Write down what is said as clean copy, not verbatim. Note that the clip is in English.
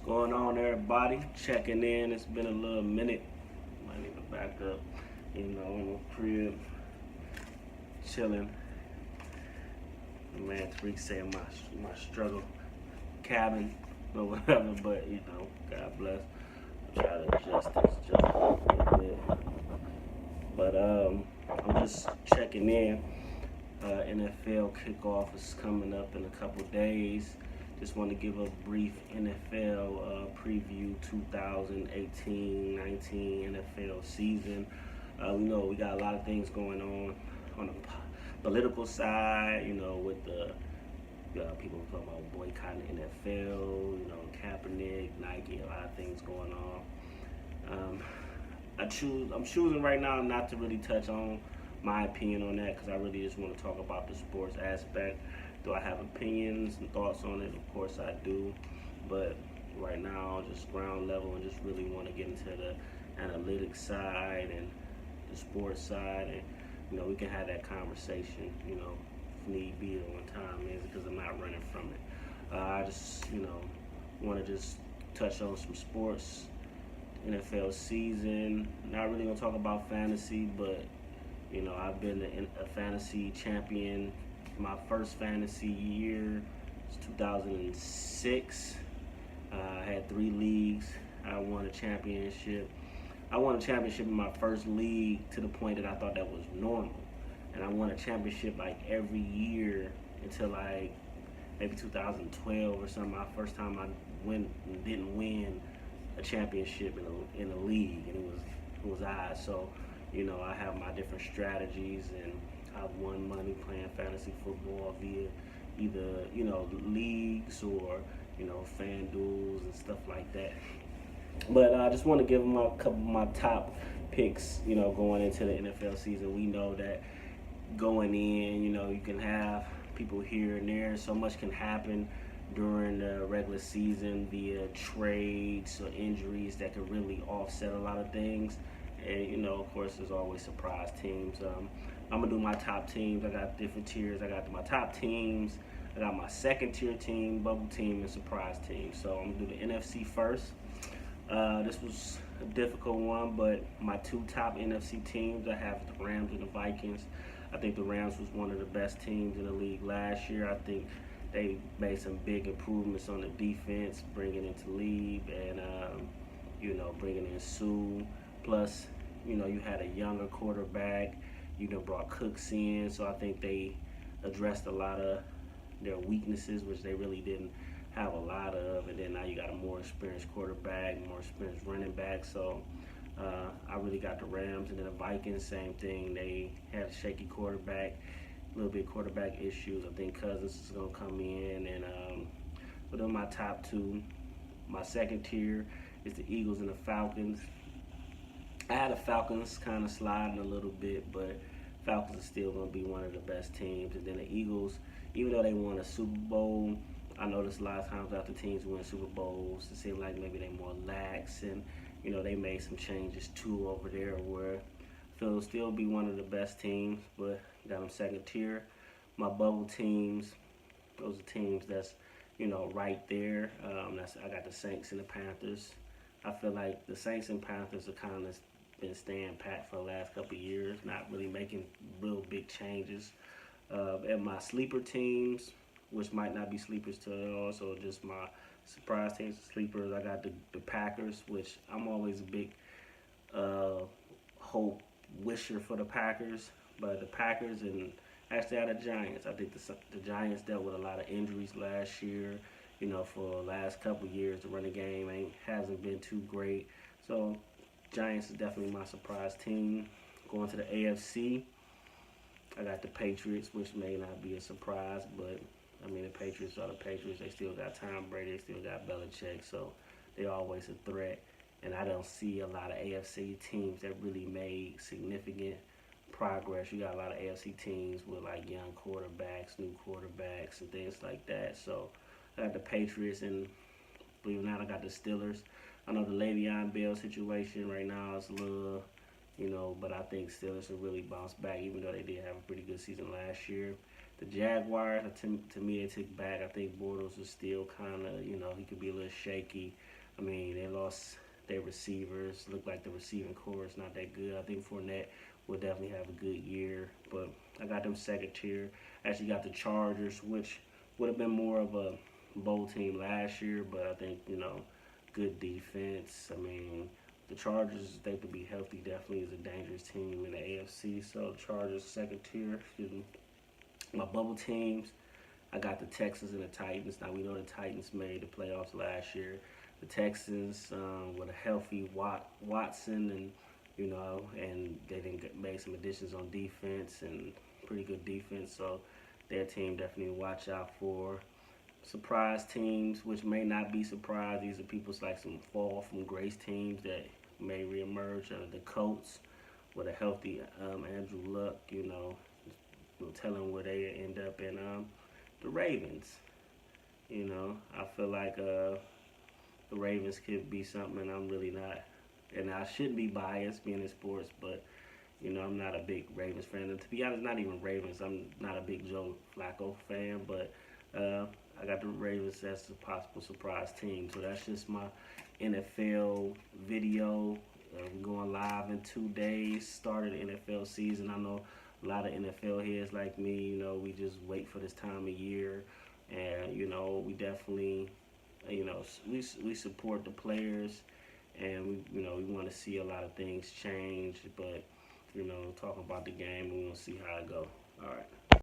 Going on, everybody? Checking in. It's been a little minute. Might need to back up. In the crib, chilling. Man, Tariq saying my struggle cabin or whatever, but God bless. I'm trying to adjust this just a little bit. But I'm just checking in. NFL kickoff is coming up in a couple days. Just want to give a brief NFL preview 2018-19 NFL season. We know we got a lot of things going on the political side, with the people talking about boycotting the NFL, Kaepernick, Nike, a lot of things going on. I'm choosing right now not to really touch on my opinion on that because I really just want to talk about the sports aspect. Do I have opinions and thoughts on it? Of course I do, but right now just ground level and just really want to get into the analytics side and the sports side, and we can have that conversation, if need be at one time, is because I'm not running from it. I just want to just touch on some sports. NFL season. Not really gonna talk about fantasy, but I've been a fantasy champion. My first fantasy year was 2006. I had 3 leagues. I won a championship. I won a championship in my first league to the point that I thought that was normal. And I won a championship like every year until like maybe 2012 or something. My first time I didn't win a championship in a league, and it was odd. So, I have my different strategies, and I've won money playing fantasy football via either leagues or fan duels and stuff like that. But I just want to give them a couple of my top picks, going into the NFL season. We know that going in, you can have people here and there. So much can happen during the regular season via trades or injuries that could really offset a lot of things. And, of course, there's always surprise teams. I'm going to do my top teams. I got different tiers. I got my top teams. I got my second tier team, bubble team, and surprise team. So I'm going to do the NFC first. This was a difficult one, but my 2 top NFC teams, I have the Rams and the Vikings. I think the Rams was one of the best teams in the league last year. I think they made some big improvements on the defense, bringing in Talib and, bringing in Sue. Plus, you had a younger quarterback. Brought Cooks in. So I think they addressed a lot of their weaknesses, which they really didn't have a lot of. And then now you got a more experienced quarterback, more experienced running back. So I really got the Rams. And then the Vikings, same thing. They had a shaky quarterback. A little bit of quarterback issues. I think Cousins is going to come in. And but on my top 2, my second tier is the Eagles and the Falcons. I had the Falcons kind of sliding a little bit, but Falcons are still going to be one of the best teams. And then the Eagles, even though they won a Super Bowl, I noticed a lot of times after teams win Super Bowls, it seemed like maybe they're more lax, and they made some changes too over there where I feel it'll still be one of the best teams, but got them second tier. My bubble teams, those are teams that's right there. I got the Saints and the Panthers. I feel like the Saints and Panthers are kind of been staying pat for the last couple of years, not really making real big changes. And my sleeper teams, which might not be sleepers to also just my surprise teams, sleepers, I got the Packers, which I'm always a big hope wisher for the Packers, but the Packers and actually the Giants. I think the Giants dealt with a lot of injuries last year. For the last couple of years, the running game hasn't been too great. So Giants is definitely my surprise team. Going to the AFC, I got the Patriots, which may not be a surprise, but the Patriots are the Patriots. They still got Tom Brady, they still got Belichick, so they're always a threat. And I don't see a lot of AFC teams that really made significant progress. You got a lot of AFC teams with like young quarterbacks, new quarterbacks, and things like that. So I got the Patriots, and believe it or not, I got the Steelers. I know the Le'Veon Bell situation right now is a little, but I think Steelers will really bounce back, even though they did have a pretty good season last year. The Jaguars, to me, they took back. I think Bortles is still kind of, he could be a little shaky. I mean, they lost their receivers. Look like the receiving core is not that good. I think Fournette will definitely have a good year. But I got them second tier. Actually got the Chargers, which would have been more of a bowl team last year. But I think, good defense. I mean, the Chargers, if they could be healthy, definitely is a dangerous team in the AFC. So the Chargers second tier, excuse me. My bubble teams, I got the Texans and the Titans. Now we know the Titans made the playoffs last year. The Texans with a healthy Watson and they didn't made some additions on defense and pretty good defense. So their team definitely watch out for. Surprise teams, which may not be surprised. These are people's like some fall from grace teams that may reemerge. The Colts with a healthy Andrew Luck, tell them where they end up. And the Ravens, I feel like the Ravens could be something, and I'm really not. And I shouldn't be biased being in sports, but I'm not a big Ravens fan. And to be honest, not even Ravens. I'm not a big Joe Flacco fan, but I got the Ravens as a possible surprise team. So that's just my NFL video. We're going live in 2 days. Started the NFL season. I know a lot of NFL heads like me, we just wait for this time of year. And, we definitely, we support the players. And, we want to see a lot of things change. But, talking about the game, we want to see how it go. All right.